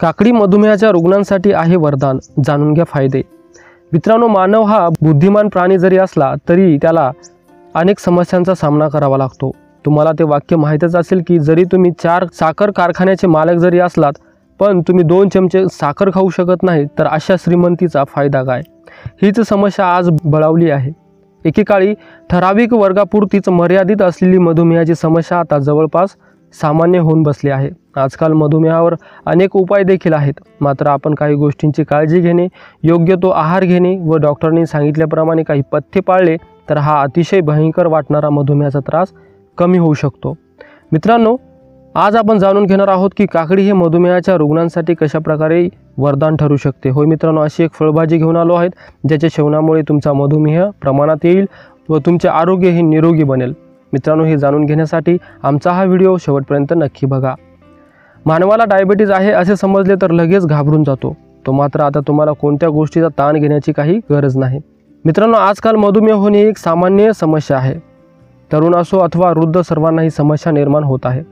काकडी मधुमेहाच्या रुग्णांसाठी आहे वरदान, जाणून घ्या फायदे। मित्रांनो, मानव हा बुद्धिमान प्राणी जरी असला तरी त्याला अनेक समस्यांचा सामना करावा लागतो। तुम्हाला ते वाक्य माहीतच असेल की जरी तुम्ही 4 साखर कारखान्याचे मालक जरी असलात पण तुम्ही 2 चमचे साखर खाऊ शकत नाही तर अशा श्रीमंतीचा फायदा काय। हीच समस्या आज बळावली आहे। एकेकाळी ठराविक वर्गापुरतीच मर्यादित असलेली मधुमेहाची समस्या आता जवळपास सामान्य होऊन बसली आहे। आजकाल मधुमेहावर अनेक उपाय देखील आहेत, मात्र आपण काही गोष्टींची काळजी घेणे, योग्य तो आहार घेणे व डॉक्टरांनी सांगितल्याप्रमाणे काही पथ्ये पाळले तर हा अतिशय भयंकर वाटणारा मधुमेहाचा त्रास कमी होऊ शकतो। मित्रांनो, आज आपण जाणून घेणार आहोत की काकडी हे मधुमेहाच्या रुग्णांसाठी कशा प्रकारे वरदान ठरू शकते। होय मित्रांनो, अशी एक फळभाजी घेऊन आलो आहेत ज्याच्या सेवनामुळे तुमचा मधुमेह प्रमाणात येईल व तुमचे आरोग्य हे निरोगी बनेल। मित्रांनो, हे जाणून घेण्यासाठी आमचा हा व्हिडिओ शेवटपर्यंत नक्की बघा। मानवाला डायबिटीज आहे असे समजले तर लगेच घाबरून जातो तो, मात्र आता तुम्हाला कोणत्या गोष्टीचा ताण घेण्याची काही गरज नाही। मित्रांनो, आजकाल मधुमेह होणे एक सामान्य समस्या आहे। तरुण असो अथवा वृद्ध, सर्वांना ही समस्या निर्माण होत आहे।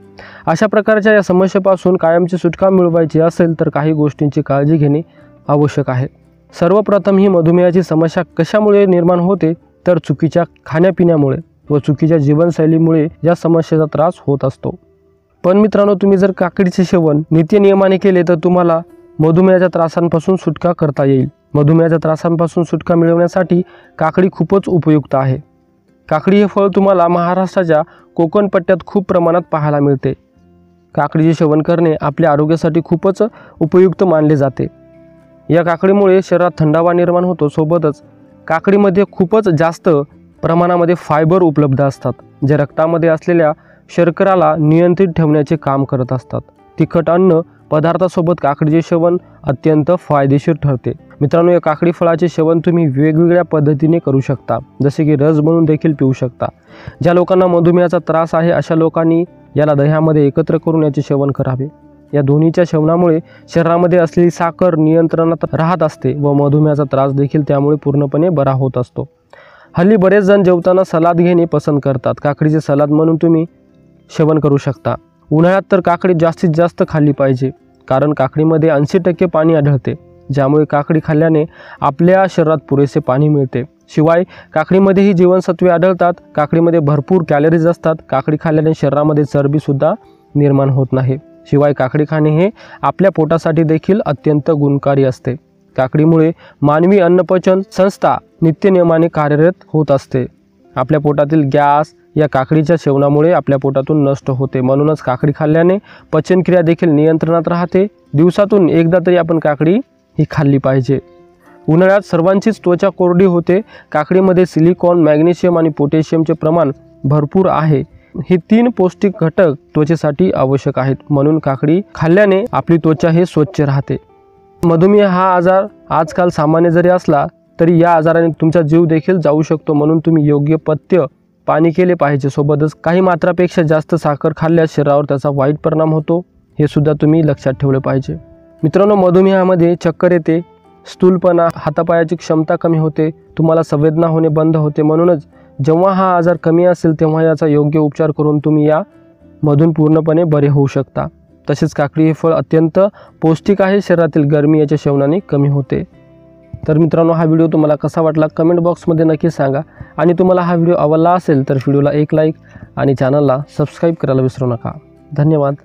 अशा प्रकारच्या या समस्येपासून कायमची सुटका मिळवायची असेल तर काही गोष्टींची काळजी घेणे आवश्यक आहे। सर्वप्रथम ही मधुमेहाची समस्या कशामुळे निर्माण होते तर चुकीच्या खाण्यापिण्यामुळे व चुकीच्या जीवनशैलीमुळे या समस्येचा त्रास होत असतो। पण मित्रांनो, तुम्ही जर काकडीचे सेवन नित्यनियमाने केले तर तुम्हाला मधुमेहाच्या त्रासांपासून सुटका करता येईल। मधुमेहाच्या त्रासांपासून सुटका मिळवण्यासाठी काकडी खूपच उपयुक्त आहे। काकडी हे फळ तुम्हाला महाराष्ट्राच्या कोकण पट्ट्यात खूप प्रमाणात पाहायला मिळते। काकडीचे सेवन करणे आपल्या आरोग्यासाठी खूपच उपयुक्त मानले जाते। या काकडीमुळे शरीरात थंडावा निर्माण होतो, सोबतच काकडीमध्ये खूपच जास्त प्रमाणामध्ये फायबर उपलब्ध असतात, जे रक्तामध्ये असलेल्या शर्कराला नियंत्रित ठेवण्याचे काम करत असतात। तिखट अन्न पदार्थासोबत काकडीचे सेवन अत्यंत फायदेशीर ठरते। मित्रांनो, या काकडी फळाचे सेवन तुम्ही वेगवेगळ्या पद्धतीने करू शकता, जसे की रस बनवून देखील पिऊ शकता। ज्या लोकांना मधुमेहाचा त्रास आहे अशा लोकांनी याला दह्यामध्ये एकत्र करून याचे सेवन करावे। या दोन्हीच्या सेवनामुळे शरीरामध्ये असलेली साखर नियंत्रणात राहत असते व मधुमेहाचा त्रास देखील त्यामुळे पूर्णपणे बरा होत असतो। हल्ली बरेच जण जेवताना सलाद घेणे पसंत करतात। काकडीचे सलाद म्हणून तुम्ही सेवन करू शकता। उन्हाळ्यात तर काकडी जास्तीत जास्त खाल्ली पाहिजे, कारण काकडीमध्ये 80% पाणी आढळते, ज्यामुळे काकडी खाल्ल्याने आपल्या शरीरात पुरेसे पाणी मिळते। शिवाय काकडीमध्येही जीवनसत्वे आढळतात। काकडीमध्ये भरपूर कॅलरीज असतात। काकडी खाल्ल्याने शरीरामध्ये चरबीसुद्धा निर्माण होत नाही। शिवाय काकडी खाणे हे आपल्या पोटासाठी देखील अत्यंत गुणकारी असते। काकडीमुळे मानवी अन्नपचन संस्था नित्यनियमाने कार्यरत होत असते। आपल्या पोटातील गॅस या काकडीच्या सेवनामुळे आपल्या पोटातून नष्ट होते। म्हणूनच काकडी खाल्ल्याने पचनक्रिया देखील नियंत्रणात राहते। दिवसातून एकदा तरी आपण काकडी ही खाल्ली पाहिजे। उन्हाळ्यात सर्वांचीच त्वचा कोरडी होते। काकडीमध्ये सिलिकॉन, मॅग्नेशियम आणि पोटॅशियमचे प्रमाण भरपूर आहे। हे 3 पौष्टिक घटक त्वचेसाठी आवश्यक आहेत, म्हणून काकडी खाल्ल्याने आपली त्वचा हे स्वच्छ राहते। मधुमेह हा आजार आजकाल सामान्य जरी असला तरी या आजाराने तुमचा जीव देखील जाऊ शकतो, म्हणून तुम्ही योग्य पथ्य पाणी केले पाहिजे। सोबतच काही मात्रापेक्षा जास्त साखर खाल्ल्यास शरीरावर त्याचा वाईट परिणाम होतो, हे सुद्धा तुम्ही लक्षात ठेवले पाहिजे। मित्रांनो, मधुमेहामध्ये चक्कर येते, स्थूलपणा, हातापायाची क्षमता कमी होते, तुम्हाला संवेदना होणे बंद होते। म्हणूनच जेव्हा हा आजार कमी असेल तेव्हा याचा योग्य उपचार करून तुम्ही यामधून पूर्णपणे बरे होऊ शकता। तसेच काकडी हे फळ अत्यंत पौष्टिक आहे। शरीरातील गरमी याच्या सेवनाने कमी होते। तर मित्रांनो, हा व्हिडिओ तुम्हाला कसा वाटला कमेंट बॉक्समध्ये नक्की सांगा, आणि तुम्हाला हा व्हिडिओ आवडला असेल तर व्हिडिओला एक लाईक आणि चॅनलला सबस्क्राईब करायला विसरू नका। धन्यवाद।